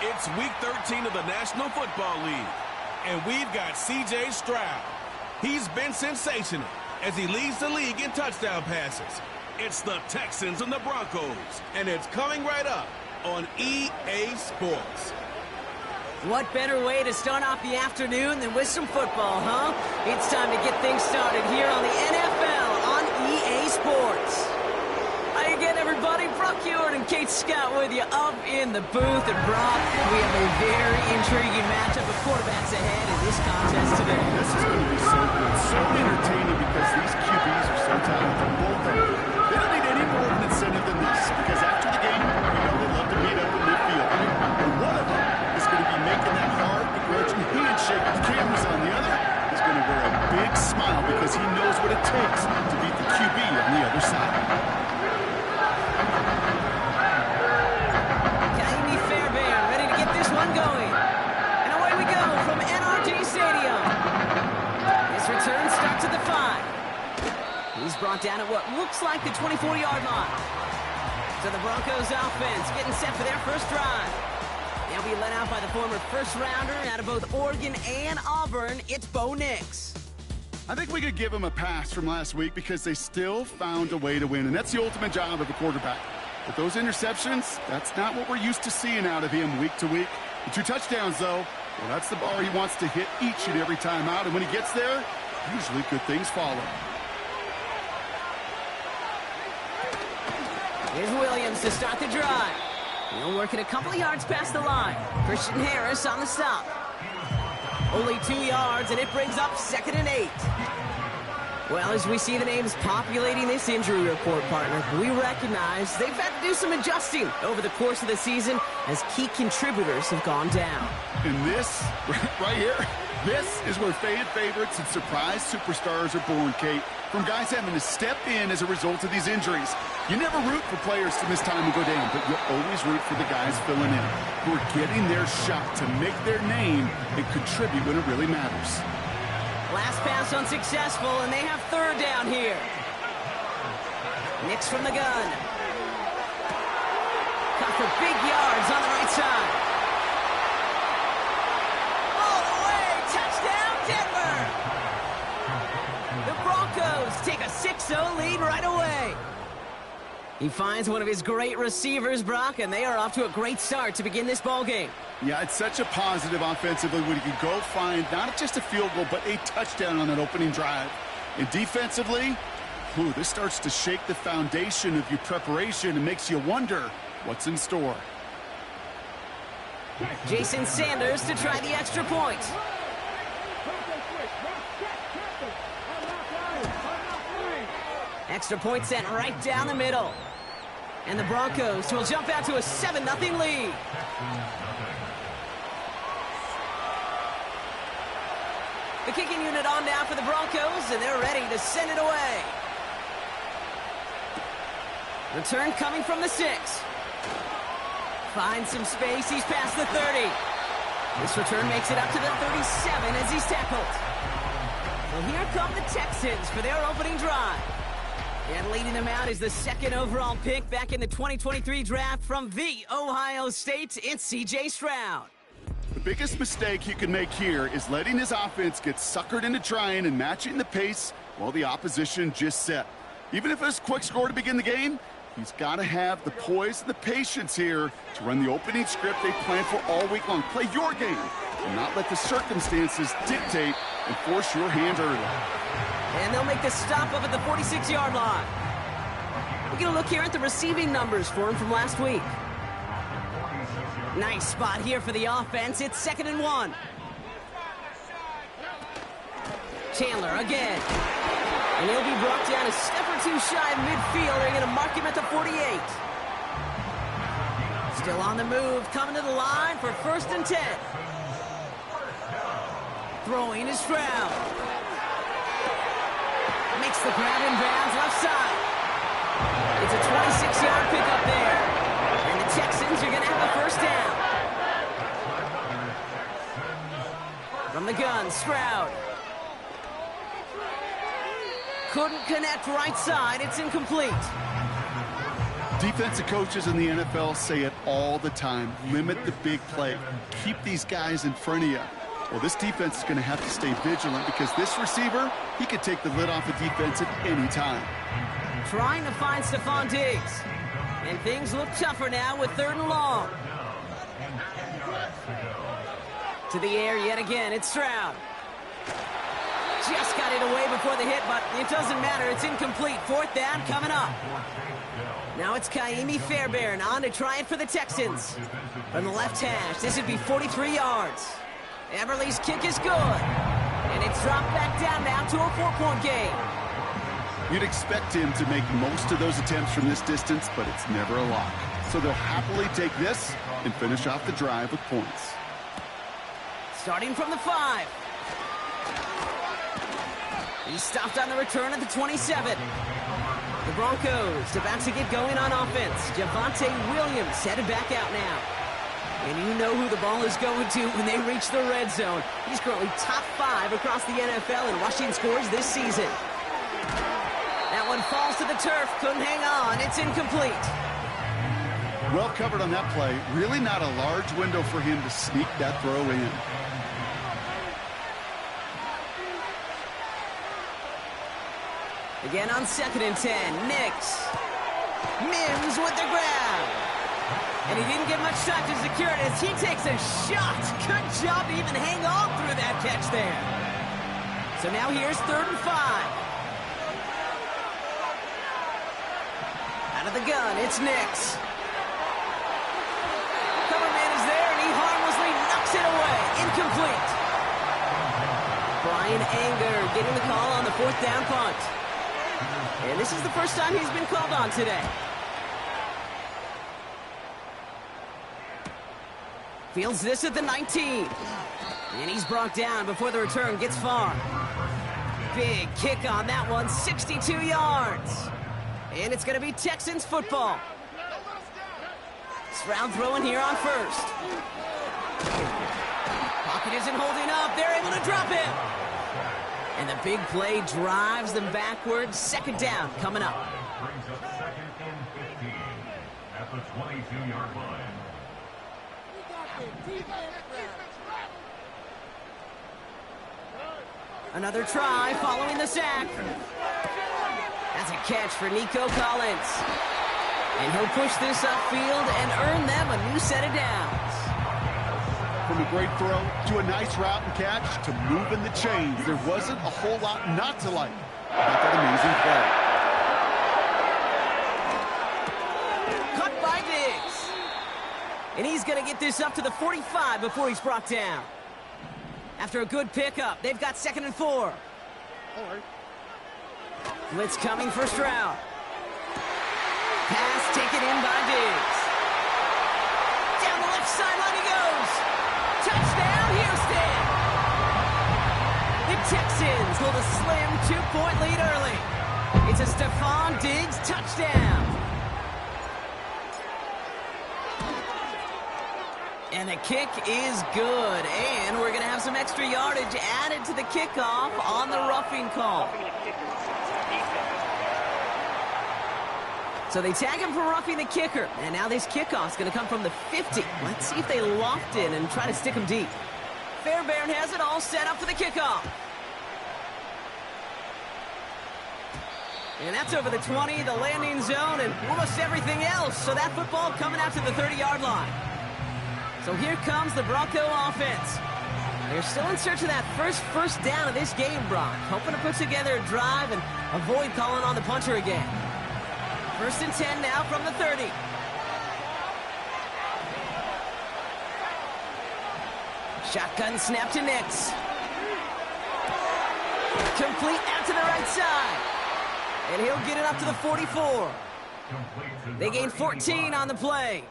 It's Week 13 of the National Football League, and we've got C.J. Stroud. He's been sensational as he leads the league in touchdown passes. It's the Texans and the Broncos, and it's coming right up on EA Sports. What better way to start off the afternoon than with some football, huh? It's time to get things started here on the NFL on EA Sports. Hi again, everybody. Brock Ewart and Kate Scott with you up in the booth. And Brock, we have a very intriguing matchup of quarterbacks ahead in this contest today. This is going to be so good, so entertaining because these QBs are so talented. Both of them. They don't need any more of an incentive than this because after the game, you know they love to meet up in midfield. And one of them is going to be making that hard, begrudging handshake with cameras on. The other is going to wear a big smile because he knows what it takes to beat the QB on the other side. Going. And away we go from NRG Stadium. This return starts at the 5. He's brought down at what looks like the 24-yard line. So the Broncos offense getting set for their first drive. They'll be led out by the former first-rounder out of both Oregon and Auburn. It's Bo Nix. I think we could give him a pass from last week because they still found a way to win, and that's the ultimate job of a quarterback. But those interceptions, that's not what we're used to seeing out of him week to week. The 2 touchdowns, though, well, that's the bar he wants to hit each and every time out. And when he gets there, usually good things follow. Here's Williams to start the drive. He'll work it a couple of yards past the line. Christian Harris on the stop. Only 2 yards, and it brings up 2nd and 8. Well, as we see the names populating this injury report, partner, we recognize they've had to do some adjusting over the course of the season as key contributors have gone down. And this, right here, this is where fan favorites and surprise superstars are born, Kate. From guys having to step in as a result of these injuries. You never root for players to miss time and go down, but you always root for the guys filling in, who are getting their shot to make their name and contribute when it really matters. Last pass unsuccessful, and they have 3rd down here. Nix from the gun. Cut for big yards on the right side. All the way, touchdown Denver! The Broncos take a 6-0 lead right away. He finds one of his great receivers, Brock, and they are off to a great start to begin this ball game. Yeah, it's such a positive offensively when you can go find not just a field goal, but a touchdown on that opening drive. And defensively, this starts to shake the foundation of your preparation and makes you wonder what's in store. Jason Sanders to try the extra point. Extra point sent right down the middle. And the Broncos will jump out to a 7-0 lead. The kicking unit on now for the Broncos, and they're ready to send it away. Return coming from the 6. Finds some space. He's past the 30. This return makes it up to the 37 as he's tackled. Well, here come the Texans for their opening drive. And leading them out is the 2nd overall pick back in the 2023 draft from the Ohio State. It's C.J. Stroud. The biggest mistake he could make here is letting his offense get suckered into trying and matching the pace while the opposition just set. Even if it's a quick score to begin the game, he's got to have the poise and the patience here to run the opening script they planned for all week long. Play your game and not let the circumstances dictate and force your hand early. And they'll make the stop up at the 46-yard line. We're going to look here at the receiving numbers for him from last week. Nice spot here for the offense. It's 2nd and 1. Chandler again. And he'll be brought down a step or 2 shy of midfield. They're going to mark him at the 48. Still on the move, coming to the line for 1st and 10. Throwing is Stroud. Makes the grab in bounds left side. It's a 26-yard pickup there. And the Texans are going to have a 1st down. From the gun, Stroud. Couldn't connect right side. It's incomplete. Defensive coaches in the NFL say it all the time. Limit the big play. Keep these guys in front of you. Well, this defense is going to have to stay vigilant because this receiver, he could take the lid off a defense at any time. Trying to find Stephon Diggs. And things look tougher now with 3rd and long. To the air yet again, it's Stroud. Just got it away before the hit, but it doesn't matter. It's incomplete. 4th down coming up. Now it's Kaimi Fairbairn on to try it for the Texans. From the left hash, this would be 43 yards. Everly's kick is good. And it's dropped back down now to a 4-point game. You'd expect him to make most of those attempts from this distance, but it's never a lock. So they'll happily take this and finish off the drive with points. Starting from the 5. He's stopped on the return at the 27. The Broncos about to get going on offense. Javonte Williams headed back out now. And you know who the ball is going to when they reach the red zone. He's currently top 5 across the NFL in rushing scores this season. That one falls to the turf. Couldn't hang on. It's incomplete. Well covered on that play. Really not a large window for him to sneak that throw in. Again on 2nd and 10. Nix. Mims with the grab. And he didn't get much time to secure it as he takes a shot. Good job to even hang on through that catch there. So now here's 3rd and 5. Out of the gun, it's Nix. Cover man is there, and he harmlessly knocks it away. Incomplete. Brian Anger getting the call on the 4th down punt. And this is the first time he's been called on today. Fields this at the 19. And he's brought down before the return gets far. Big kick on that one, 62 yards. And it's going to be Texans football. Stroud throwing here on 1st. Pocket isn't holding up. They're able to drop him. And the big play drives them backwards. 2nd down coming up. Brings up 2nd and 15 at the 22-yard line. Another try following the sack. That's a catch for Nico Collins. And he'll push this upfield and earn them a new set of downs. From a great throw to a nice route and catch to moving the chains, there wasn't a whole lot not to like about that amazing play. Cut by Diggs. And he's going to get this up to the 45 before he's brought down. After a good pickup, they've got 2nd and 4. All right. Blitz coming for Stroud. Pass taken in by Diggs. Down the left sideline he goes. Touchdown, Houston! The Texans hold a slim 2-point lead early. It's a Stephon Diggs touchdown. And the kick is good. And we're going to have some extra yardage added to the kickoff on the roughing call. So they tag him for roughing the kicker. And now this kickoff is going to come from the 50. Let's see if they loft in and try to stick him deep. Fairbairn has it all set up for the kickoff. And that's over the 20, the landing zone, and almost everything else. So that football coming out to the 30-yard line. So here comes the Bronco offense. They're still in search of that first down of this game, Brock. Hoping to put together a drive and avoid calling on the punter again. 1st and 10 now from the 30. Shotgun snap to Nix. Complete out to the right side. And he'll get it up to the 44. They gain 14 on the play.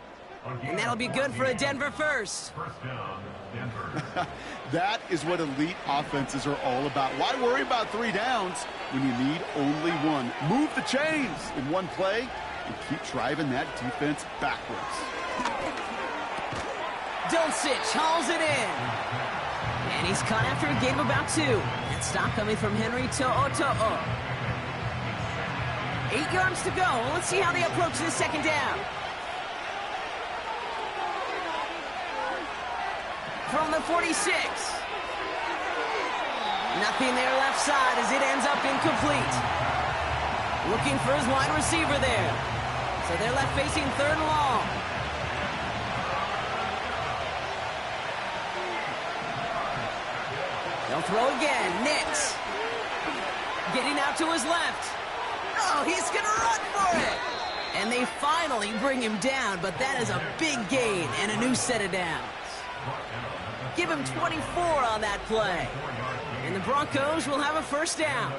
And that'll be good for a Denver first. First down, Denver. That is what elite offenses are all about. Why worry about 3 downs when you need only 1? Move the chains in one play and keep driving that defense backwards. Dulcich hauls it in. And he's caught after a gain of about 2. That stop coming from Henry To'oto'o. 8 yards to go. Let's see how they approach this second down. From the 46. Nothing there left side as it ends up incomplete. Looking for his wide receiver there. So they're left facing 3rd and long. They'll throw again. Nix. Getting out to his left. Oh, he's going to run for it. And they finally bring him down, but that is a big gain and a new set of downs. Give him 24 on that play. And the Broncos will have a first down.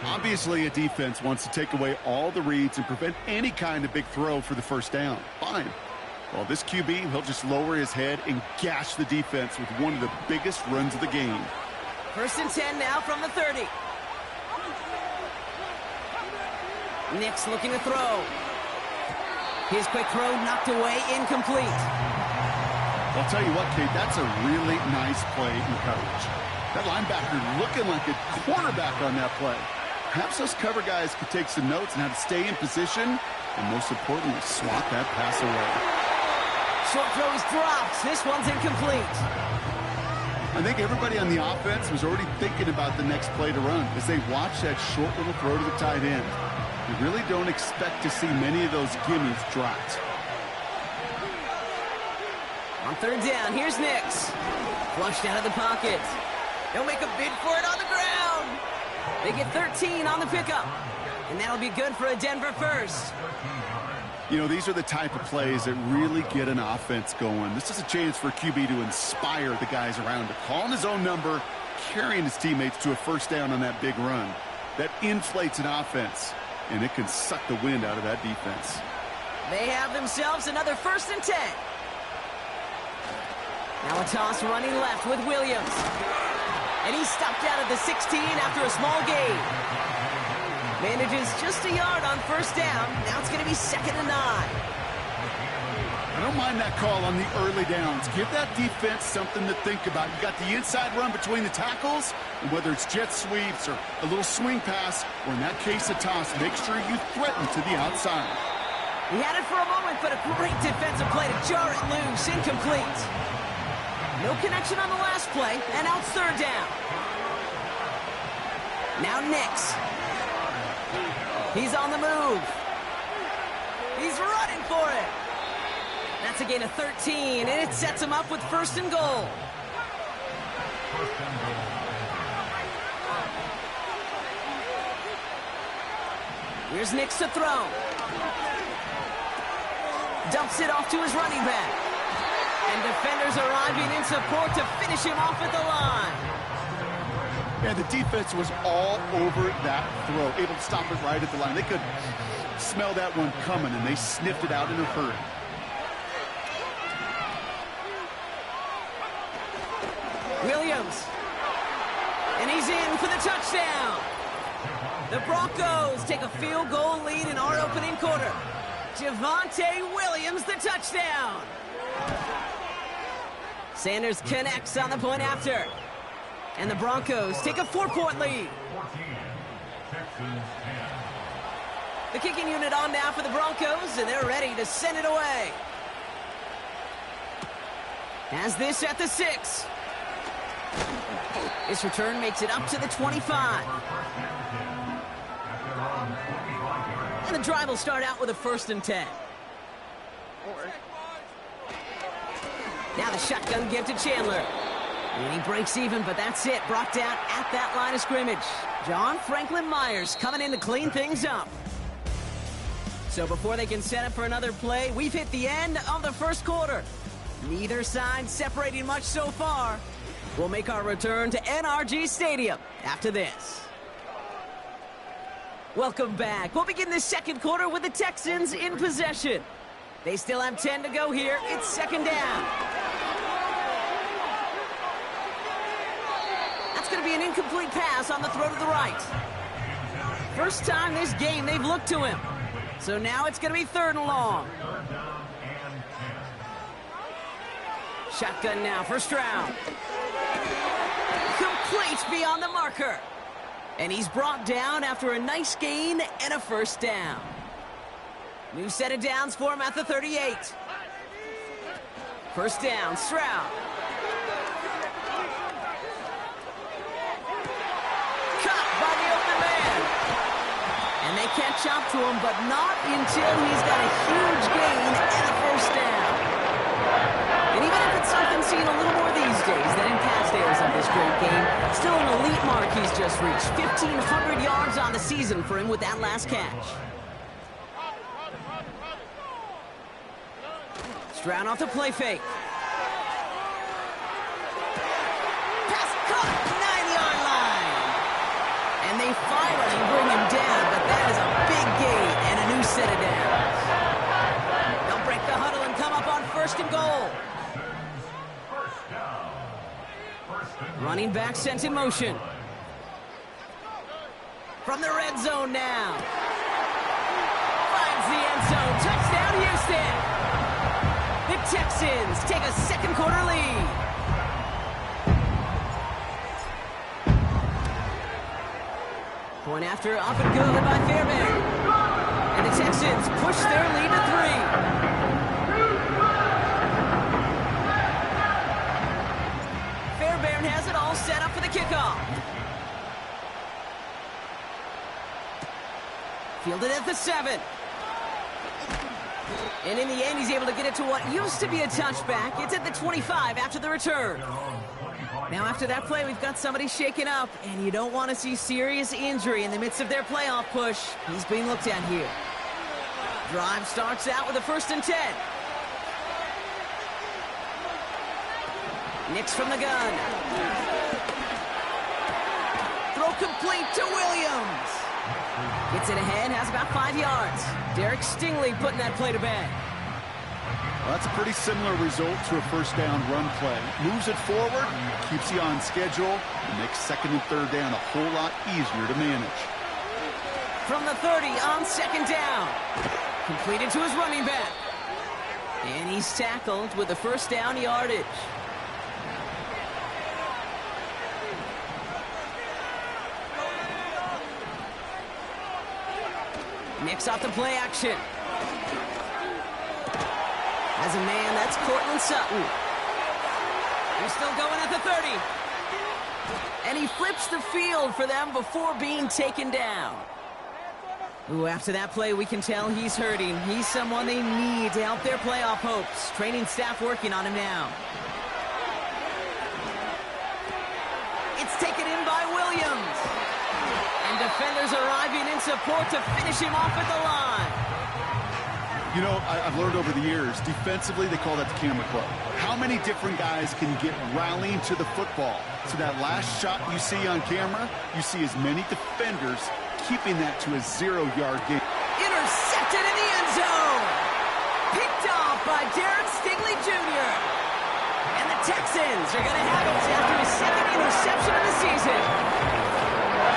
Obviously, a defense wants to take away all the reads and prevent any kind of big throw for the first down. Fine. Well, this QB, he'll just lower his head and gash the defense with one of the biggest runs of the game. 1st and 10 now from the 30. Nix looking to throw. His quick throw knocked away, incomplete. I'll tell you what, Kate, that's a really nice play in coverage. That linebacker looking like a quarterback on that play. Perhaps those cover guys could take some notes and how to stay in position, and most importantly, swat that pass away. Short throw is dropped. This one's incomplete. I think everybody on the offense was already thinking about the next play to run as they watch that short little throw to the tight end. You really don't expect to see many of those gimmies dropped. On 3rd down, here's Nix. Flushed out of the pocket. They'll make a bid for it on the ground. They get 13 on the pickup. And that'll be good for a Denver first. You know, these are the type of plays that really get an offense going. This is a chance for QB to inspire the guys around him. Calling his own number, carrying his teammates to a first down on that big run. That inflates an offense, and it can suck the wind out of that defense. They have themselves another 1st and 10. Now a toss running left with Williams. And he's stopped out at the 16 after a small gain. Manages just a yard on 1st down. Now it's going to be 2nd and 9. I don't mind that call on the early downs. Give that defense something to think about. You got the inside run between the tackles, and whether it's jet sweeps or a little swing pass, or in that case a toss, make sure you threaten to the outside. He had it for a moment, but a great defensive play to jar it loose. Incomplete. No connection on the last play, and now it's 3rd down. Now Nix. He's on the move. He's running for it. That's a gain of 13, and it sets him up with 1st and goal. Here's Nix to throw. Dumps it off to his running back. And defenders arriving in support to finish him off at the line. Yeah, the defense was all over that throw, able to stop it right at the line. They could smell that one coming, and they sniffed it out in a hurry. Williams. And he's in for the touchdown. The Broncos take a field goal lead in our opening quarter. Javonte Williams, the touchdown. Sanders connects on the point after. And the Broncos take a 4-point lead. 14, Texans 10. The kicking unit on now for the Broncos, and they're ready to send it away. Has this at the 6. This return makes it up to the 25. And the drive will start out with a 1st and 10. Now the shotgun give to Chandler. And he breaks even, but that's it. Brought down at that line of scrimmage. John Franklin Myers coming in to clean things up. So before they can set up for another play, we've hit the end of the first quarter. Neither side separating much so far. We'll make our return to NRG Stadium after this. Welcome back. We'll begin the second quarter with the Texans in possession. They still have 10 to go here. It's 2nd down. That's going to be an incomplete pass on the throw to the right. First time this game they've looked to him. So now it's going to be 3rd and long. Shotgun now for Stroud. Complete beyond the marker. And he's brought down after a nice gain and a first down. New set of downs for him at the 38. First down, Stroud. Caught by the open man. And they catch up to him, but not until he's got a huge gain and a first down. And even if it's something seen a little more these days than in past eras of this great game, still an elite mark he's just reached. 1,500 yards on the season for him with that last catch. Stroud off the play fake. Pass caught, 9-yard line. And they finally bring him down, but that is a big gain and a new set of downs. They'll break the huddle and come up on first and goal. Running back sent in motion. From the red zone now. Finds the end zone. Touchdown, Houston. The Texans take a second quarter lead. Point after, up and good by Fairbairn. And the Texans push their lead to 3. Fairbairn has it all set up for the kickoff. Fielded at the 7. And in the end, he's able to get it to what used to be a touchback. It's at the 25 after the return. Now, after that play, we've got somebody shaken up, and you don't want to see serious injury in the midst of their playoff push. He's being looked at here. Drive starts out with a 1st and 10. Nix from the gun. Throw complete to Williams. Gets it ahead, has about 5 yards. Derek Stingley putting that play to bed. Well, that's a pretty similar result to a first down run play. Moves it forward, keeps you on schedule, and makes second and third down a whole lot easier to manage. From the 30 on second down. Completed to his running back. And he's tackled with the first down yardage. Nix off the play action. As a man, that's Cortland Sutton. He's still going at the 30. And he flips the field for them before being taken down. Ooh, after that play, we can tell he's hurting. He's someone they need to help their playoff hopes. Training staff working on him now. It's taken in by Williams. And defenders arriving in support to finish him off at the line. You know, I've learned over the years, defensively, they call that the camera club. How many different guys can get rallying to the football? So that last shot you see on camera, you see as many defenders keeping that to a 0-yard gain. Intercepted in the end zone. Picked off by Derek Stingley Jr. And the Texans are going to have it after his second interception of the season.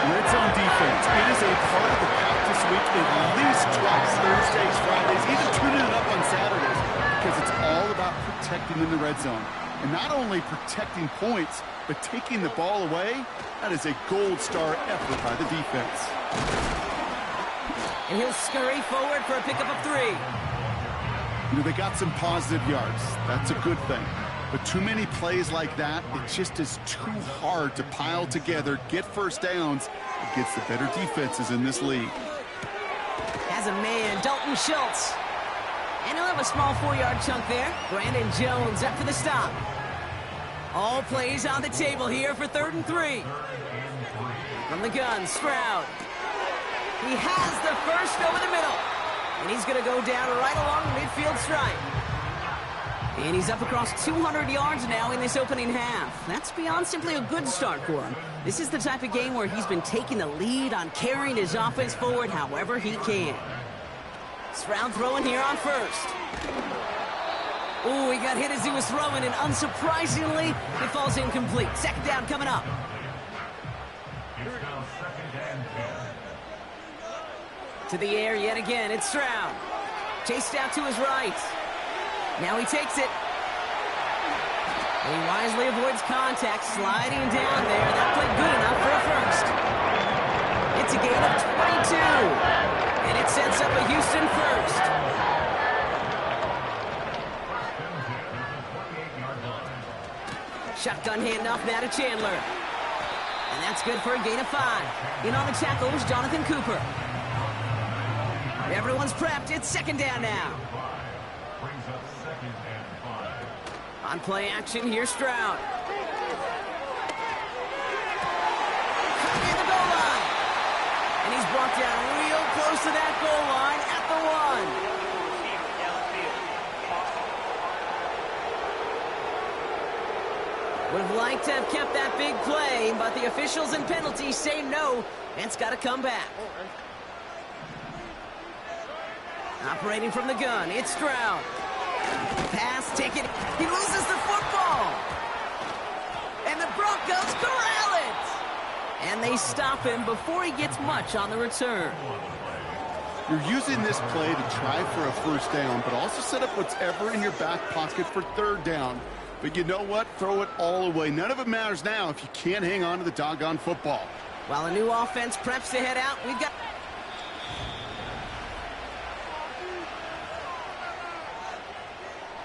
Red zone defense. It is a part of the practice week at least twice, Thursdays, Fridays, even tuning it up on Saturdays, because it's all about protecting in the red zone. And not only protecting points, but taking the ball away. That is a gold star effort by the defense. And he'll scurry forward for a pickup of 3. You know, they got some positive yards. That's a good thing. But too many plays like that, it just is too hard to pile together, get first downs against the better defenses in this league. Has a man, Dalton Schultz. And he'll have a small 4-yard chunk there. Brandon Jones up for the stop. All plays on the table here for 3rd and 3. From the gun, Stroud. He has the first over the middle. And he's going to go down right along the midfield stripe. And he's up across 200 yards now in this opening half. That's beyond simply a good start for him. This is the type of game where he's been taking the lead on carrying his offense forward however he can. Stroud throwing here on first. Ooh, he got hit as he was throwing, and unsurprisingly, it falls incomplete. Second down coming up. To the air yet again, it's Stroud. Chased out to his right. Now he takes it. And he wisely avoids contact, sliding down there. That played good enough for a first. It's a gain of 22. And it sets up a Houston first. Shotgun handoff now to Chandler. And that's good for a gain of 5. In on the tackle was Jonathan Cooper. Everyone's prepped. It's second down now. On play action, here's Stroud. Cutting the goal line. And he's brought down real close to that goal line at the 1. Would have liked to have kept that big play, but the officials and penalties say no, and it's got to come back. Operating from the gun, it's Stroud. Pass taken. He loses the football. And the Broncos corral it. And they stop him before he gets much on the return. You're using this play to try for a first down, but also set up whatever in your back pocket for third down. But you know what? Throw it all away. None of it matters now if you can't hang on to the doggone football. While a new offense preps to head out, we've got...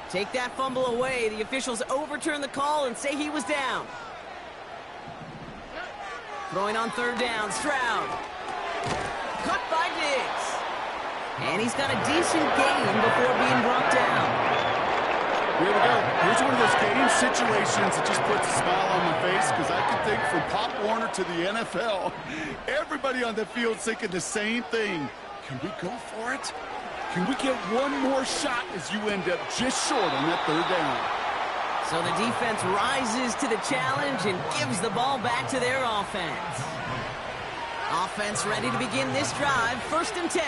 Take that fumble away. The officials overturn the call and say he was down. Throwing on third down, Stroud. Cut by Diggs. And he's got a decent gain before being brought down. Here we go. Here's one of those game situations that just puts a smile on my face, because I can think from Pop Warner to the NFL, everybody on the field thinking the same thing. Can we go for it? Can we get one more shot as you end up just short on that third down? So the defense rises to the challenge and gives the ball back to their offense. Offense ready to begin this drive, 1st and 10.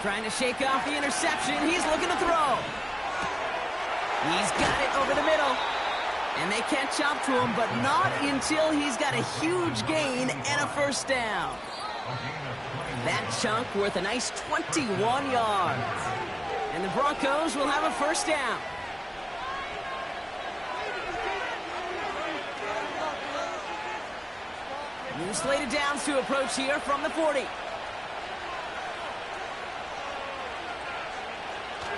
Trying to shake off the interception. He's looking to throw. He's got it over the middle. And they catch up to him, but not until he's got a huge gain and a first down. That chunk worth a nice 21 yards. And the Broncos will have a first down. New slated downs to approach here from the 40.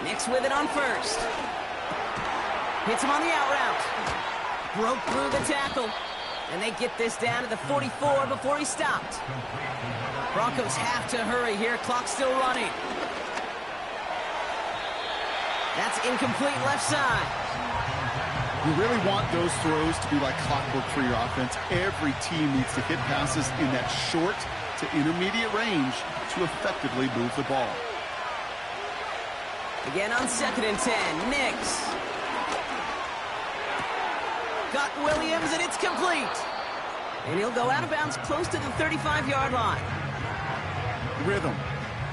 Nix with it on first. Hits him on the out route. Broke through the tackle. And they get this down to the 44 before he stopped. Broncos have to hurry here. Clock still running. That's incomplete left side. You really want those throws to be like clockwork for your offense. Every team needs to hit passes in that short to intermediate range to effectively move the ball. Again on 2nd and 10, Nix. Got Williams, and it's complete. And he'll go out of bounds close to the 35-yard line. Rhythm.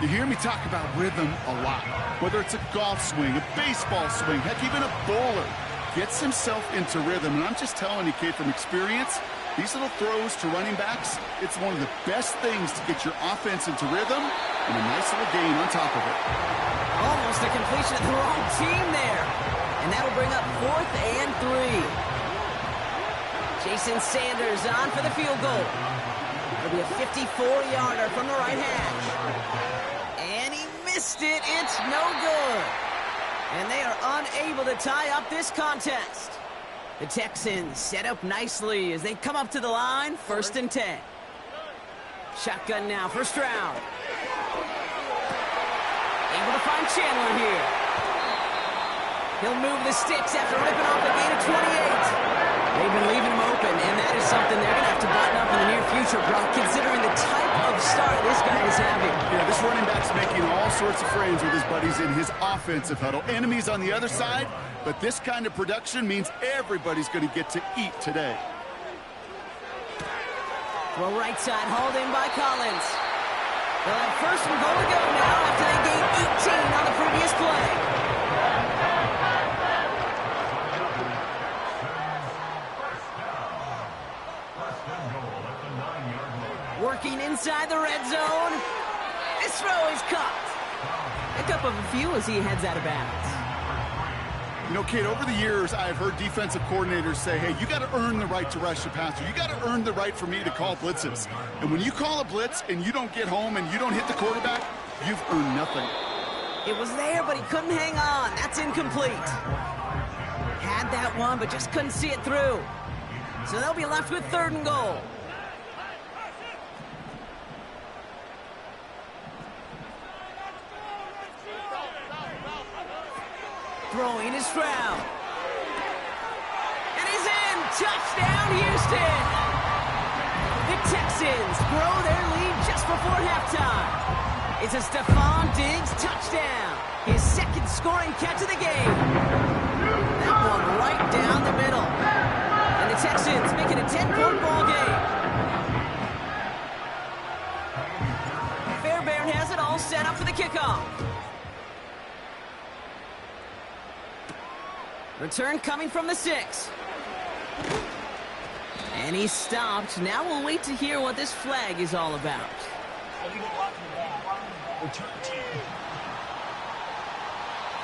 You hear me talk about rhythm a lot. Whether it's a golf swing, a baseball swing, heck, even a bowler gets himself into rhythm. And I'm just telling you, kid, from experience, these little throws to running backs, it's one of the best things to get your offense into rhythm and a nice little gain on top of it. Almost a completion of the wrong team there. And that'll bring up 4th and 3. Jason Sanders on for the field goal. It'll be a 54-yarder from the right hash. And he missed it. It's no good. And they are unable to tie up this contest. The Texans set up nicely as they come up to the line, 1st and 10. Shotgun now for Stroud. Able to find Chandler here. He'll move the sticks after ripping off a gain of 28. They've been leaving him open, and that is something they're going to have to button up in the near future, Brock, considering the type of start this guy is having. Yeah, this running back's making all sorts of friends with his buddies in his offensive huddle. Enemies on the other side, but this kind of production means everybody's going to get to eat today. Throw right side, hauled in by Collins. They'll have 1st and goal to go now after they gained 18 on the previous play. Working inside the red zone. This throw is caught. Pick up of a few as he heads out of bounds. You know, Kate, over the years, I've heard defensive coordinators say, hey, you got to earn the right to rush the passer. You got to earn the right for me to call blitzes. And when you call a blitz and you don't get home and you don't hit the quarterback, you've earned nothing. It was there, but he couldn't hang on. That's incomplete. Had that one, but just couldn't see it through. So they'll be left with 3rd and goal. Throwing is Stroud. And he's in! Touchdown, Houston! The Texans grow their lead just before halftime. It's a Stephon Diggs touchdown. His 2nd scoring catch of the game. That one right down the middle. And the Texans make it a 10-point ball game. Fairbairn has it all set up for the kickoff. Return coming from the 6. And he's stopped. Now we'll wait to hear what this flag is all about.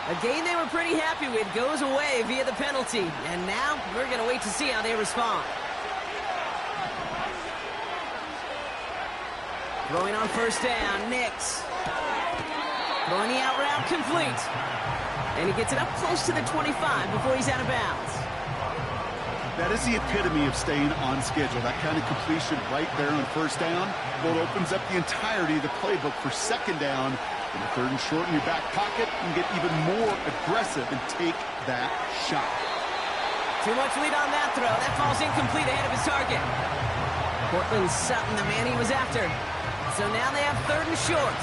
A game they were pretty happy with goes away via the penalty. And now we're going to wait to see how they respond. Throwing on 1st down, Nix. Throwing the out route complete. And he gets it up close to the 25 before he's out of bounds. That is the epitome of staying on schedule. That kind of completion right there on 1st down. Well, it opens up the entirety of the playbook for 2nd down. In the 3rd and short in your back pocket, you can get even more aggressive and take that shot. Too much lead on that throw. That falls incomplete ahead of his target. Cortland Sutton, the man he was after. So now they have 3rd and short.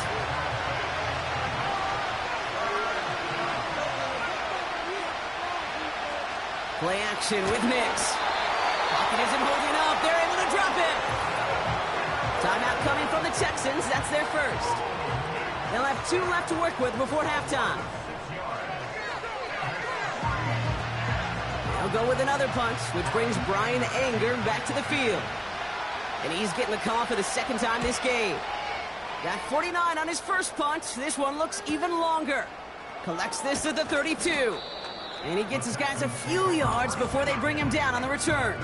Play action with Nix. Pocket isn't holding up. They're able to drop it. Timeout coming from the Texans. That's their 1st. They'll have 2 left to work with before halftime. They'll go with another punch, which brings Brian Anger back to the field. And he's getting the call for the 2nd time this game. Got 49 on his 1st punch. This one looks even longer. Collects this at the 32. And he gets his guys a few yards before they bring him down on the return.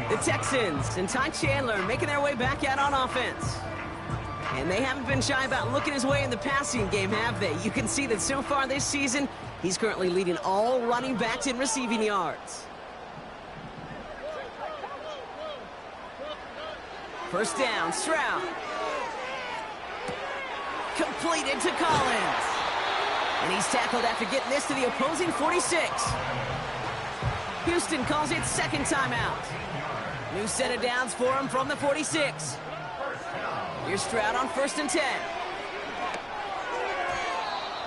The Texans and Ty Chandler making their way back out on offense. And they haven't been shy about looking his way in the passing game, have they? You can see that so far this season, he's currently leading all running backs in receiving yards. 1st down, Stroud. Completed to Collins. And he's tackled after getting this to the opposing 46. Houston calls it 2nd timeout. New set of downs for him from the 46. Here's Stroud on 1st and 10.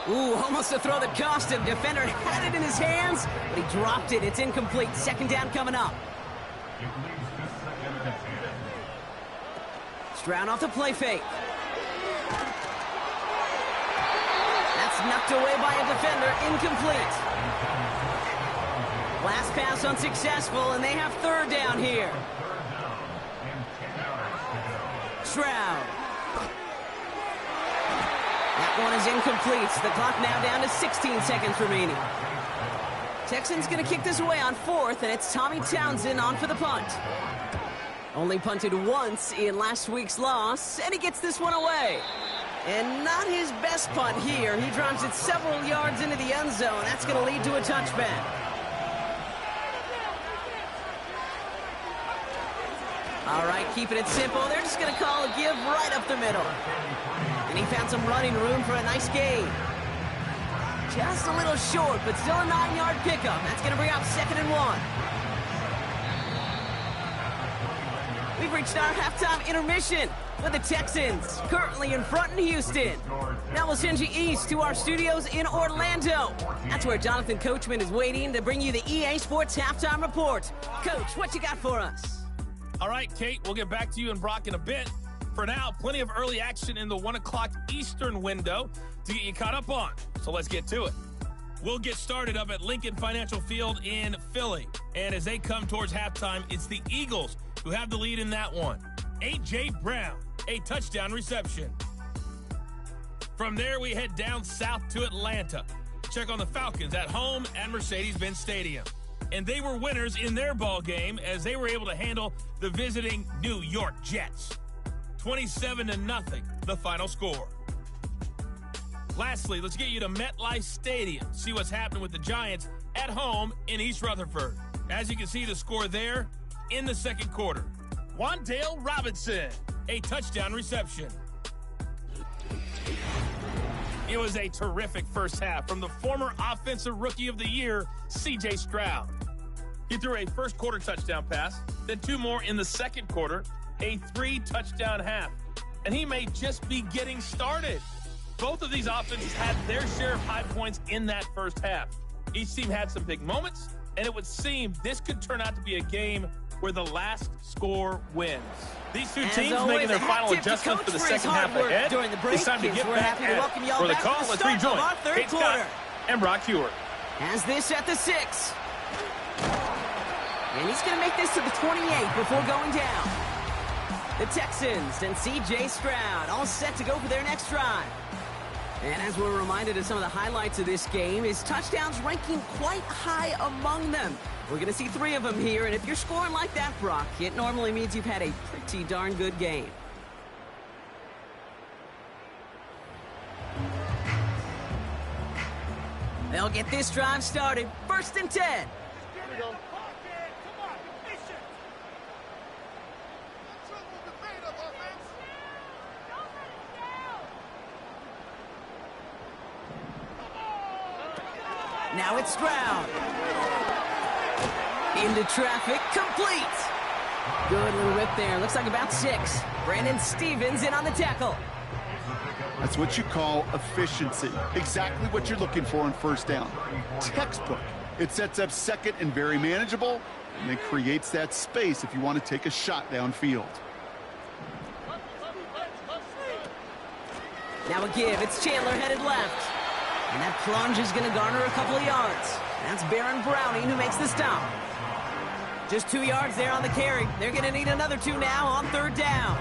Ooh, almost a throw that cost him. Defender had it in his hands, but he dropped it. It's incomplete. 2nd down coming up. Stroud off the play fake. Knocked away by a defender, incomplete. Last pass unsuccessful, and they have 3rd down here. Stroud. That one is incomplete. The clock now down to 16 seconds remaining. Texans going to kick this away on 4th, and it's Tommy Townsend on for the punt. Only punted once in last week's loss, and he gets this one away. And not his best punt here. He drives it several yards into the end zone. That's going to lead to a touchback. All right, keeping it simple. They're just going to call a give right up the middle. And he found some running room for a nice gain. Just a little short, but still a 9-yard pickup. That's going to bring up 2nd and 1. We've reached our halftime intermission with the Texans currently in front in Houston. Now we'll send you east to our studios in Orlando. That's where Jonathan Coachman is waiting to bring you the EA Sports Halftime Report. Coach, what you got for us? All right, Kate, we'll get back to you and Brock in a bit. For now, plenty of early action in the 1 o'clock Eastern window to get you caught up on. So let's get to it. We'll get started up at Lincoln Financial Field in Philly. And as they come towards halftime, it's the Eagles who have the lead in that one. A.J. Brown, a touchdown reception. From there, we head down south to Atlanta. check on the Falcons at home at Mercedes-Benz Stadium. And they were winners in their ball game as they were able to handle the visiting New York Jets. 27-0, the final score. Lastly, let's get you to MetLife Stadium. See what's happening with the Giants at home in East Rutherford. As you can see, the score there in the second quarter. Wan'Dale Robinson, a touchdown reception. It was a terrific first half from the former Offensive Rookie of the Year, C.J. Stroud. He threw a first quarter touchdown pass, then 2 more in the second quarter, a 3-touchdown half. And he may just be getting started. Both of these offenses had their share of high points in that first half. Each team had some big moments, and it would seem this could turn out to be a game where the last score wins. These two teams making their final adjustments for the second half ahead. During the break, It's time to get back happy to welcome y'all for the back call. to the Let's start rejoin of our third Kate quarter. Scott and Brock Hewitt. Has this at the 6. And he's going to make this to the 28 before going down. The Texans and C.J. Stroud all set to go for their next drive. And as we're reminded of some of the highlights of this game, his touchdowns ranking quite high among them. We're going to see 3 of them here, and if you're scoring like that, Brock, it normally means you've had a pretty darn good game. They'll get this drive started. 1st and 10. Here we go. Now it's Stroud. Into traffic, complete. Good little rip there. Looks like about 6. Brandon Stevens in on the tackle. That's what you call efficiency. Exactly what you're looking for on first down. Textbook. It sets up second and very manageable, and it creates that space if you want to take a shot downfield. Now a give. It's Chandler headed left. And that plunge is going to garner a couple of yards. That's Baron Browning who makes the stop. Just 2 yards there on the carry. They're going to need another 2 now on 3rd down.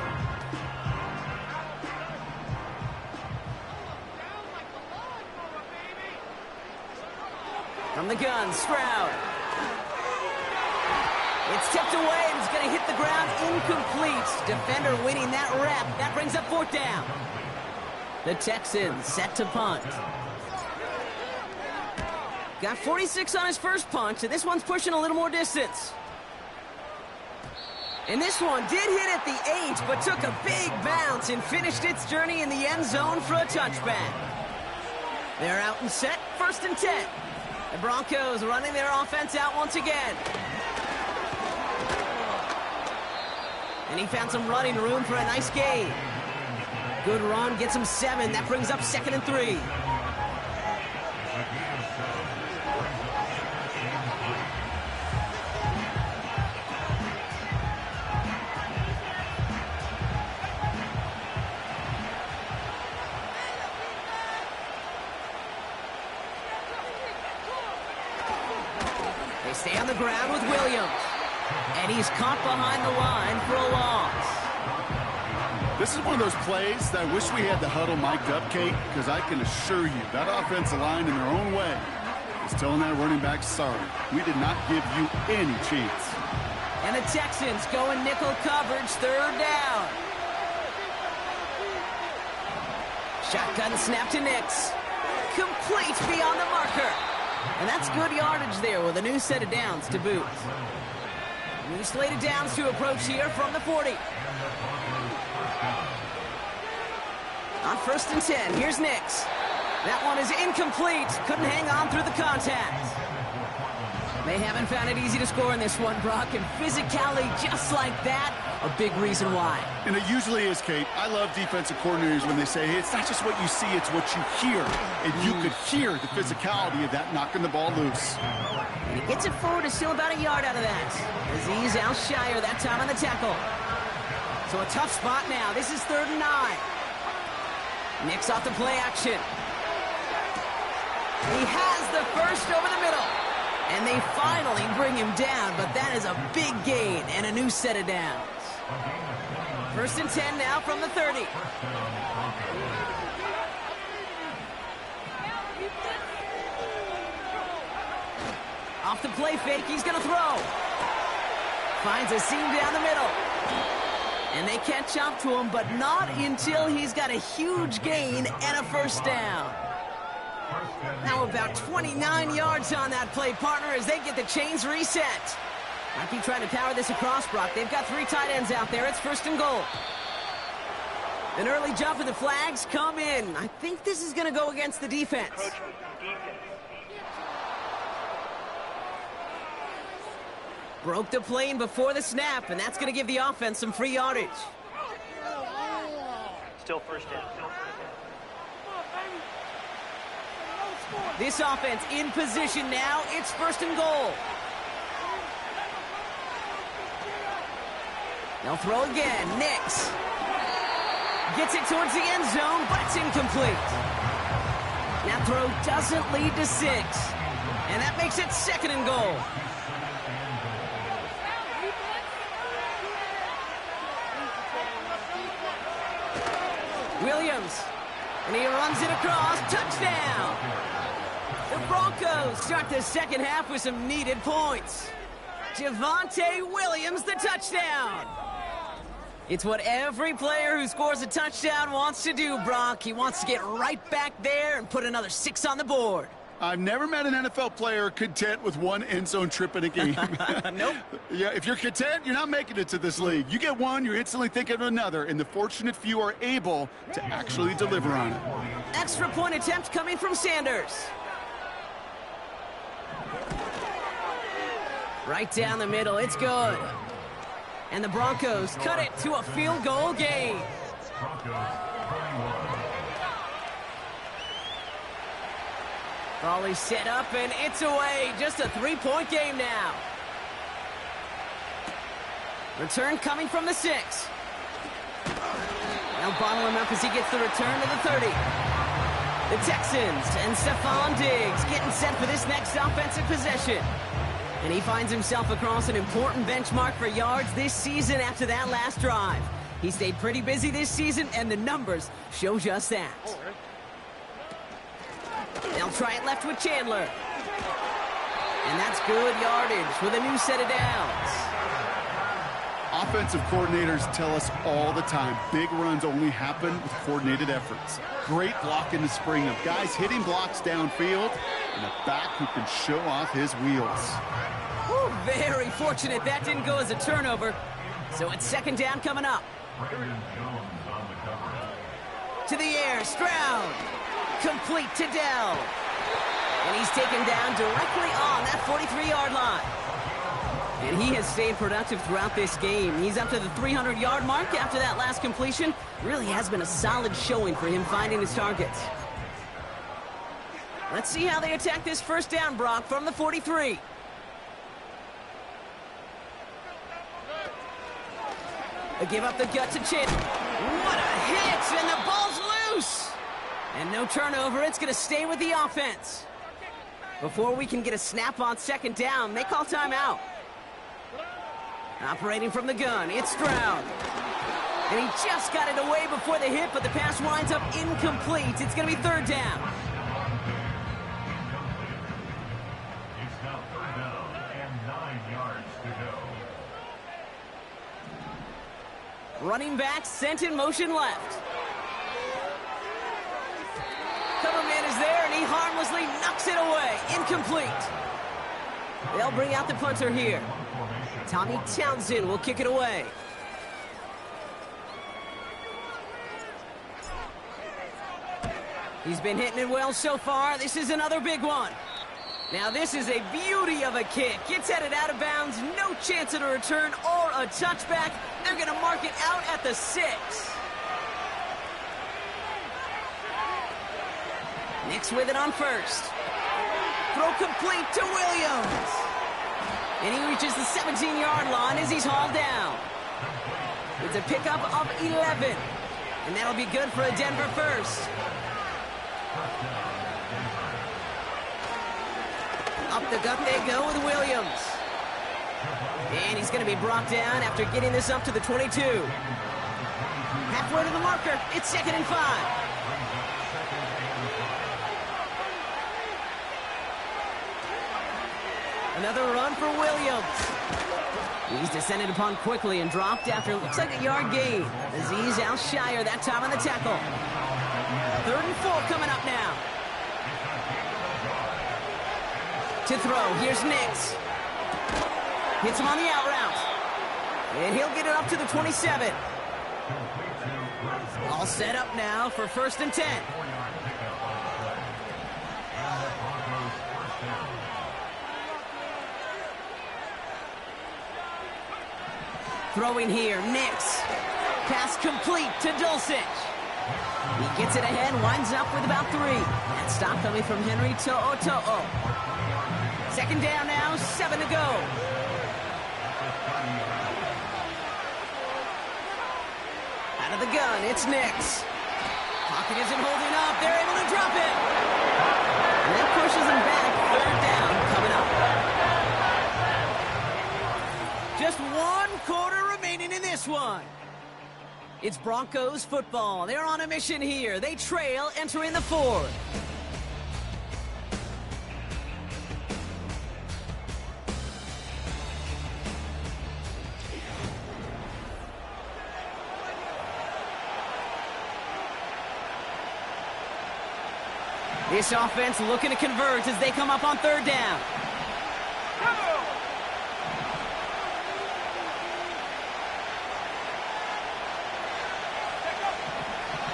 From the gun, Stroud. It's tipped away and it's going to hit the ground incomplete. Defender winning that rep. That brings up 4th down. The Texans set to punt. Got 46 on his first punch, and this one's pushing a little more distance. And this one did hit at the 8, but took a big bounce and finished its journey in the end zone for a touchback. They're out and set, 1st and 10. The Broncos running their offense out once again. And he found some running room for a nice gain. Good run, gets him 7. That brings up 2nd and 3. They stay on the ground with Williams. And he's caught behind the line for a loss. This is one of those plays that I wish we had the huddle mic'd up, Kate, because I can assure you that offensive line in their own way is telling that running back, sorry, we did not give you any chance. And the Texans go in nickel coverage, 3rd down. Shotgun snap to Nix. Complete beyond the marker. And that's good yardage there with a new set of downs to boot. New slate of downs to approach here from the 40. On 1st and 10, here's Nix. That one is incomplete. Couldn't hang on through the contact. They haven't found it easy to score in this one, Brock, and physicality just like that, a big reason why. And it usually is, Kate. I love defensive coordinators when they say, hey, it's not just what you see, it's what you hear. And you could hear the physicality of that knocking the ball loose. And he gets it forward, is still about a yard out of that. Aziz Al-Shire that time on the tackle. So a tough spot now. This is 3rd and 9. Nix off the play action. He has the first over the middle. And they finally bring him down, but that is a big gain and a new set of downs. 1st and 10 now from the 30. Off the play fake, he's going to throw. Finds a seam down the middle. And they catch up to him, but not until he's got a huge gain and a first down. Now about 29 yards on that play, partner, as they get the chains reset. I keep trying to power this across, Brock. They've got 3 tight ends out there. It's 1st and goal. An early jump and the flags come in. I think this is going to go against the defense. Broke the plane before the snap, and that's going to give the offense some free yardage. Still first down. This offense in position now. It's 1st and goal. They'll throw again. Nix gets it towards the end zone, but it's incomplete. That throw doesn't lead to 6, and that makes it 2nd and goal. Williams, and he runs it across. Touchdown! The Broncos start the second half with some needed points. Javonte Williams, the touchdown! It's what every player who scores a touchdown wants to do, Brock. He wants to get right back there and put another 6 on the board. I've never met an NFL player content with one end zone trip in a game. Nope. Yeah, if you're content, you're not making it to this league. You get one, you're instantly thinking of another, and the fortunate few are able to actually deliver on it. Extra point attempt coming from Sanders. Right down the middle, it's good. And the Broncos cut it to a field goal game. Ball is set up, and it's away. Just a 3-point game now. Return coming from the 6. They'll bottle him up as he gets the return to the 30. The Texans and Stephon Diggs getting set for this next offensive possession. And he finds himself across an important benchmark for yards this season after that last drive. He stayed pretty busy this season, and the numbers show just that. They'll try it left with Chandler. And that's good yardage with a new set of downs. Offensive coordinators tell us all the time, big runs only happen with coordinated efforts. Great block in the spring of guys hitting blocks downfield and a back who can show off his wheels. Whew, very fortunate that didn't go as a turnover. So it's 2nd down coming up. To the air, Stroud. Complete to Dell. And he's taken down directly on that 43-yard line. And he has stayed productive throughout this game. He's up to the 300-yard mark after that last completion. Really has been a solid showing for him finding his targets. Let's see how they attack this 1st down, Brock, from the 43. They give up the gut to Chin. What a hit, and the ball's loose. And no turnover. It's going to stay with the offense. Before we can get a snap on 2nd down, they call timeout. Operating from the gun, it's Stroud. And he just got it away before the hit, but the pass winds up incomplete. It's going to be 3rd down. It's now 3rd down and 9 yards to go. Running back sent in motion left. Cover man is there, and he harmlessly knocks it away. Incomplete. They'll bring out the punter here. Tommy Townsend will kick it away. He's been hitting it well so far. This is another big one. Now this is a beauty of a kick. It's headed out of bounds. No chance at a return or a touchback. They're going to mark it out at the 6. Nix with it on 1st. Throw complete to Williams. And he reaches the 17-yard line as he's hauled down. It's a pickup of 11. And that'll be good for a Denver 1st. Up the gut they go with Williams. And he's going to be brought down after getting this up to the 22. Halfway to the marker. It's 2nd and 5. Another run for Williams. He's descended upon quickly and dropped after it looks like a yard gain. Azeez Al-Shire that time on the tackle. 3rd and 4 coming up now. To throw, here's Nix. Hits him on the out route. And he'll get it up to the 27. All set up now for 1st and 10. Throwing here, Nix. Pass complete to Dulcich. He gets it ahead, winds up with about 3. And stop coming from Henry To'o. 2nd down now, 7 to go. Out of the gun, it's Nix. Pocket isn't holding up. They're able to drop it. And that pushes them back. 3rd down coming up. Just 1 quarter remaining in this one. It's Broncos football. They're on a mission here. They trail entering the 4th. This offense looking to convert as they come up on 3rd down.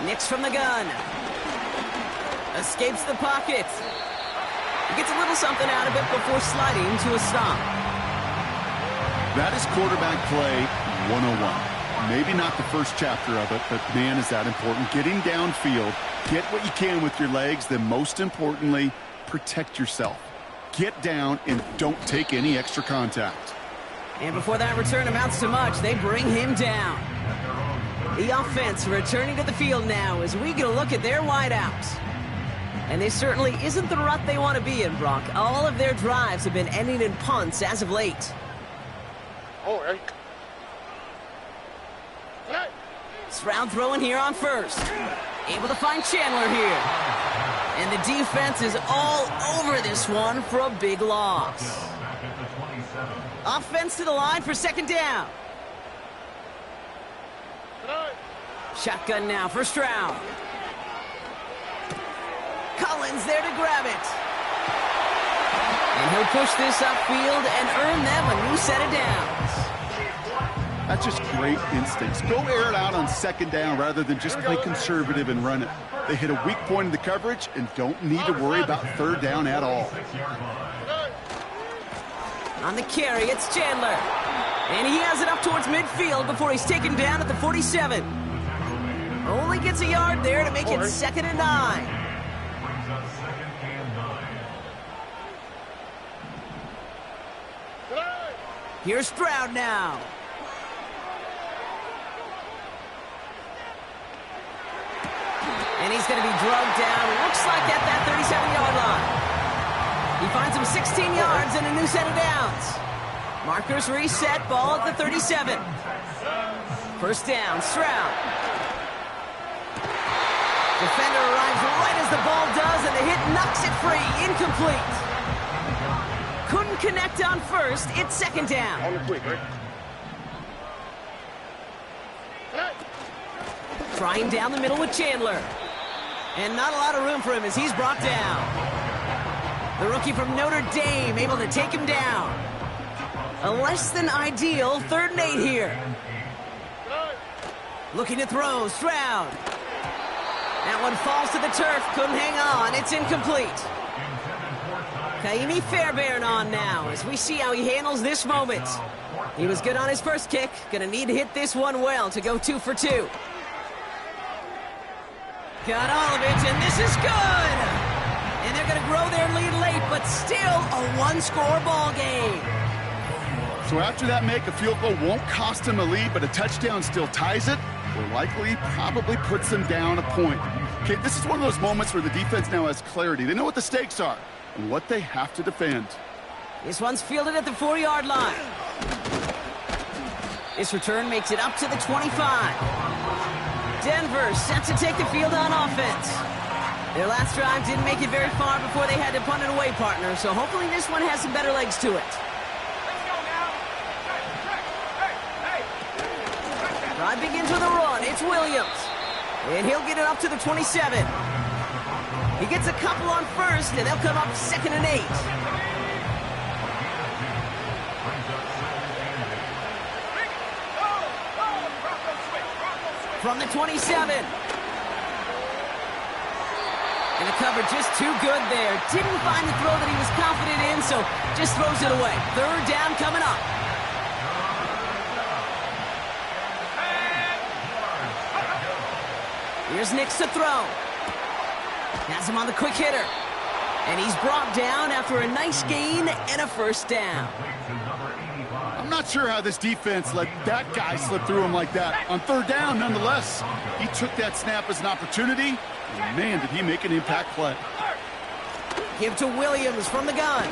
Nix from the gun. Escapes the pocket. He gets a little something out of it before sliding to a stop. That is quarterback play 101. Maybe not the first chapter of it, but man, is that important. Getting downfield, get what you can with your legs, then most importantly, protect yourself. Get down and don't take any extra contact. And before that return amounts to much, they bring him down. The offense returning to the field now as we get a look at their wideouts. And this certainly isn't the rut they want to be in, Brock. All of their drives have been ending in punts as of late. Stroud throwing here on 1st. Able to find Chandler here. And the defense is all over this one for a big loss. Offense to the line for 2nd down. Shotgun now for Stroud. Collins there to grab it. And he'll push this upfield and earn them a new set of downs. That's just great instincts. Go air it out on 2nd down rather than just play conservative and run it. They hit a weak point in the coverage and don't need to worry about 3rd down at all. On the carry, it's Chandler. And he has it up towards midfield before he's taken down at the 47. Only gets a yard there to make it 2nd and 9. Here's Stroud now. And he's going to be drugged down, looks like at that 37-yard line. He finds him 16 yards and a new set of downs. Markers reset, ball at the 37. 1st down, Stroud. Defender arrives right as the ball does, and the hit knocks it free. Incomplete. Couldn't connect on 1st. It's 2nd down. Trying down the middle with Chandler. And not a lot of room for him as he's brought down. The rookie from Notre Dame able to take him down. A less than ideal 3rd and 8 here. Looking to throw, Stroud. That one falls to the turf, couldn't hang on, it's incomplete. Kaimi Fairbairn on now as we see how he handles this moment. He was good on his first kick, gonna need to hit this one well to go 2 for 2. Got all of it, and this is good! And they're gonna grow their lead late, but still a 1-score ball game. So after that make, a field goal won't cost them a lead, but a touchdown still ties it. Or likely, probably puts them down a point. Okay, this is one of those moments where the defense now has clarity. They know what the stakes are and what they have to defend. This one's fielded at the 4-yard line. This return makes it up to the 25. Denver set to take the field on offense. Their last drive didn't make it very far before they had to punt it away, partner, so hopefully this one has some better legs to it. Drive begins with a run. It's Williams. And he'll get it up to the 27. He gets a couple on first, and they'll come up 2nd and 8. From the 27. And the cover just too good there. Didn't find the throw that he was confident in, so just throws it away. 3rd down coming up. Here's Nix to throw. Has him on the quick hitter. And he's brought down after a nice gain and a 1st down. I'm not sure how this defense let that guy slip through him like that. On 3rd down, nonetheless, he took that snap as an opportunity. And man, did he make an impact play. Give to Williams from the gun.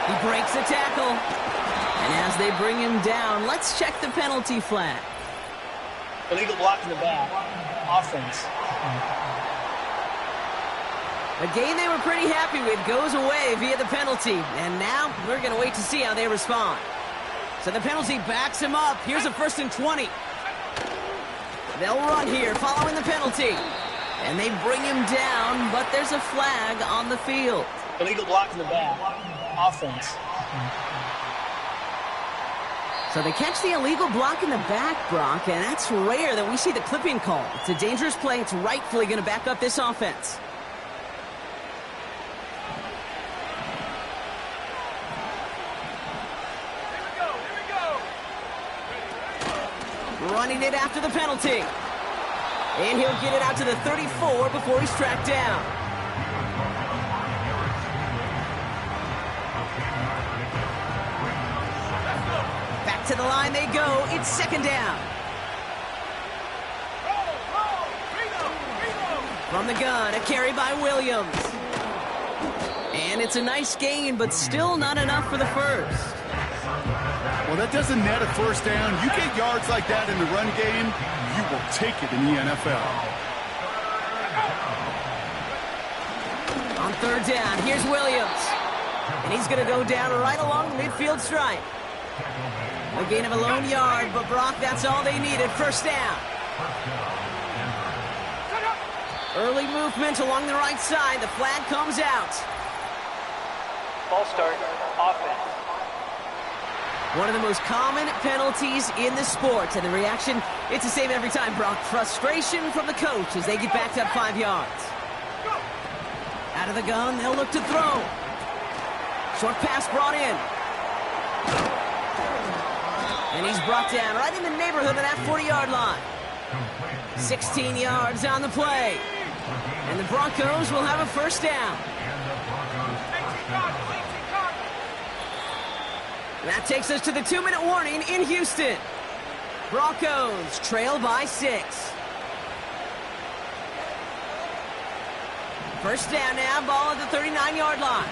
He breaks the tackle. And as they bring him down, let's check the penalty flag. Illegal block in the back. Offense. A gain they were pretty happy with goes away via the penalty. And now we're going to wait to see how they respond. So the penalty backs him up. Here's a 1st and 20. They'll run here following the penalty. And they bring him down, but there's a flag on the field. Illegal block in the back. Offense. So they catch the illegal block in the back, Brock, and that's rare that we see the clipping call. It's a dangerous play. It's rightfully going to back up this offense. Running it after the penalty. And he'll get it out to the 34 before he's tracked down. Back to the line they go. It's 2nd down. From the gun, a carry by Williams. And it's a nice gain, but still not enough for the 1st. Well, that doesn't net a 1st down. You get yards like that in the run game, you will take it in the NFL. On 3rd down, here's Williams. And he's going to go down right along the midfield stripe. A gain of a lone yard, but Brock, that's all they needed. 1st down. Early movement along the right side. The flag comes out. False start. Offense. One of the most common penalties in the sport. And the reaction, it's the same every time, Brock. Frustration from the coach as they get backed up 5 yards. Out of the gun, they'll look to throw. Short pass brought in. And he's brought down right in the neighborhood of that 40-yard line. 16 yards on the play. And the Broncos will have a 1st down. That takes us to the 2-minute warning in Houston. Broncos trail by 6. 1st down now, ball at the 39-yard line.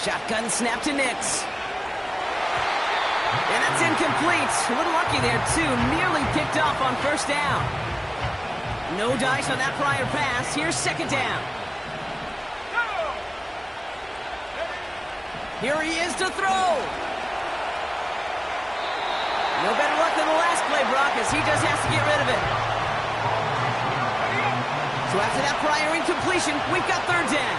Shotgun snap to Nix. And that's incomplete. A little lucky there, too. Nearly picked off on 1st down. No dice on that prior pass. Here's 2nd down. Here he is to throw. No better luck than the last play, Brock, as he just has to get rid of it. So after that prior incompletion, we've got 3rd down.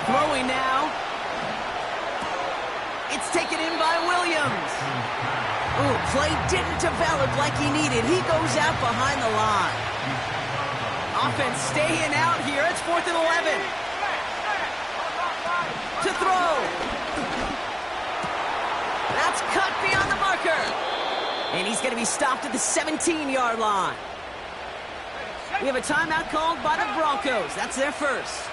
Throwing now. It's taken in by Williams. Ooh, play didn't develop like he needed. He goes out behind the line. Offense staying out here. It's 4th and 11. To throw. That's cut beyond the marker. And he's going to be stopped at the 17-yard line. We have a timeout called by the Broncos. That's their 1st.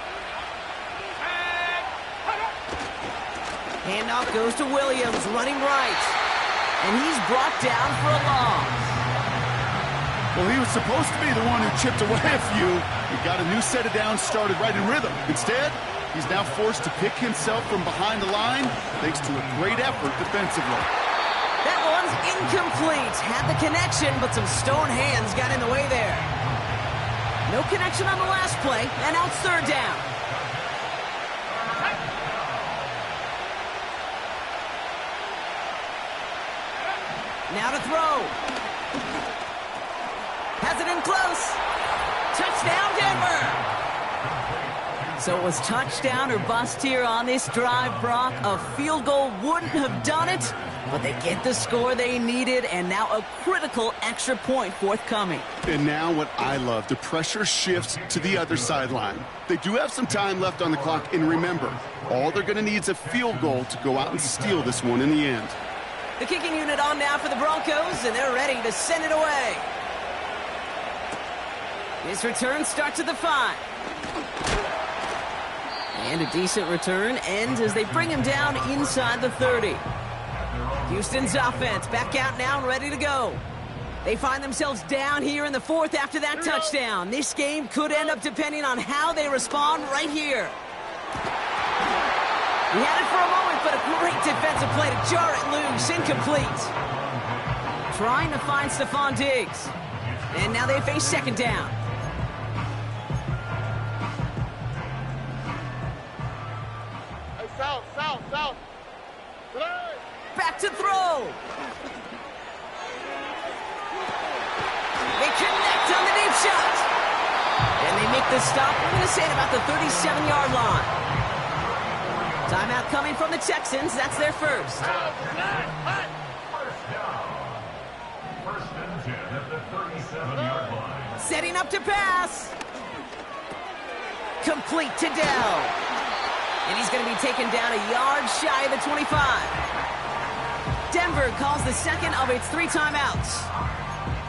Handoff goes to Williams, running right. And he's brought down for a loss. Well, he was supposed to be the one who chipped away a few. He got a new set of downs started right in rhythm. Instead, he's now forced to pick himself from behind the line thanks to a great effort defensively. That Incomplete. Had the connection, but some stone hands got in the way there. No connection on the last play, and now it's third down. Now to throw. Has it in close. Touchdown, Denver. So it was touchdown or bust here on this drive, Brock. A field goal wouldn't have done it, but they get the score they needed, and now a critical extra point forthcoming. And now what I love, the pressure shifts to the other sideline. They do have some time left on the clock, and remember, all they're going to need is a field goal to go out and steal this one in the end. The kicking unit on now for the Broncos, and they're ready to send it away. This return starts at the 5. And a decent return ends as they bring him down inside the 30. Houston's offense back out now and ready to go. They find themselves down here in the 4th after that touchdown. This game could end up depending on how they respond right here. He had it for a moment, but a great defensive play to jar it loose. Incomplete. Trying to find Stephon Diggs. And now they face second down. South. Back to throw. They connect on the deep shot. And they make the stop, we're going to say, at about the 37-yard line. Timeout coming from the Texans. That's their first. First down. First and 10 at the 37-yard line. Setting up to pass. Complete to Dell. And he's going to be taken down a yard shy of the 25. Denver calls the second of its 3 timeouts.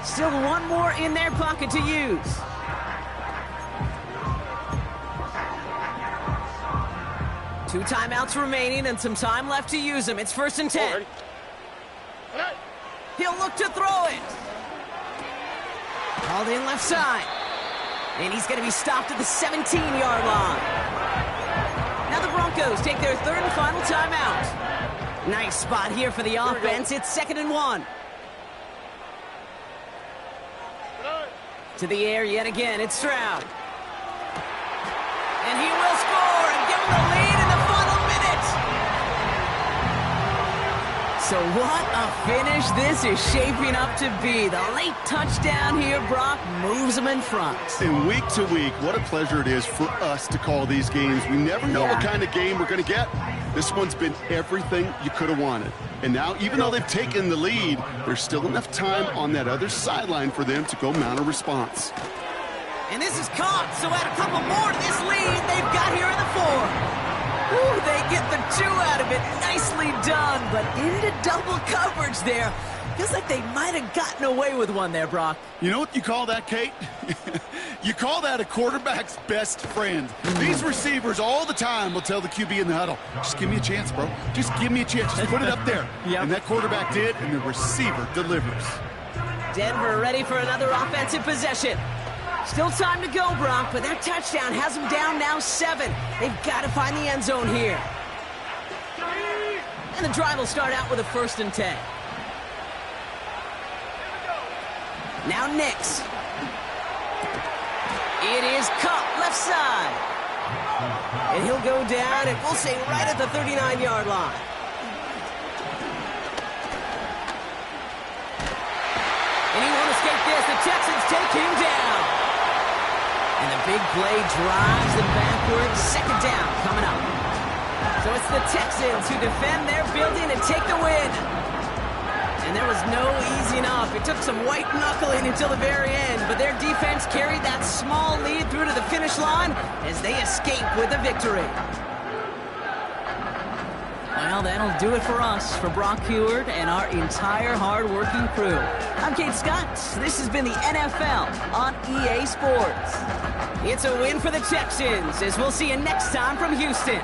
Still one more in their pocket to use. Two timeouts remaining and some time left to use them. It's 1st and 10. He'll look to throw it. Called in left side. And he's going to be stopped at the 17-yard line. Now the Broncos take their 3rd and final timeout. Nice spot here for the offense. It's 2nd and 1. To the air yet again. It's Stroud. And he will score and give them the lead in the final minute. So what a finish this is shaping up to be. The late touchdown here, Brock, moves them in front. And week to week, what a pleasure it is for us to call these games. We never know what kind of game we're going to get. This one's been everything you could have wanted. And now, even though they've taken the lead, there's still enough time on that other sideline for them to go mount a response. And this is caught, so add a couple more to this lead they've got here in the 4. Ooh, they get the 2 out of it. Nicely done, but into double coverage there. Feels like they might have gotten away with one there, Brock. You know what you call that, Kate? You call that a quarterback's best friend. These receivers all the time will tell the QB in the huddle, just give me a chance, bro. Just give me a chance. Just put it up there. Yep. And that quarterback did, and the receiver delivers. Denver ready for another offensive possession. Still time to go, Brock, but that touchdown has them down now 7. They've got to find the end zone here. And the drive will start out with a 1st and 10. Now Nix. It is Cup, left side. And he'll go down, and we'll say right at the 39-yard line. And he won't escape this. The Texans take him down. And the big play drives them backwards. 2nd down coming up. So it's the Texans who defend their building and take the win. And there was no easing up. It took some white knuckling until the very end, but their defense carried that small lead through to the finish line as they escape with the victory. Well, that'll do it for us, for Brock Heward and our entire hard-working crew. I'm Kate Scott. This has been the NFL on EA Sports. It's a win for the Texans, as we'll see you next time from Houston.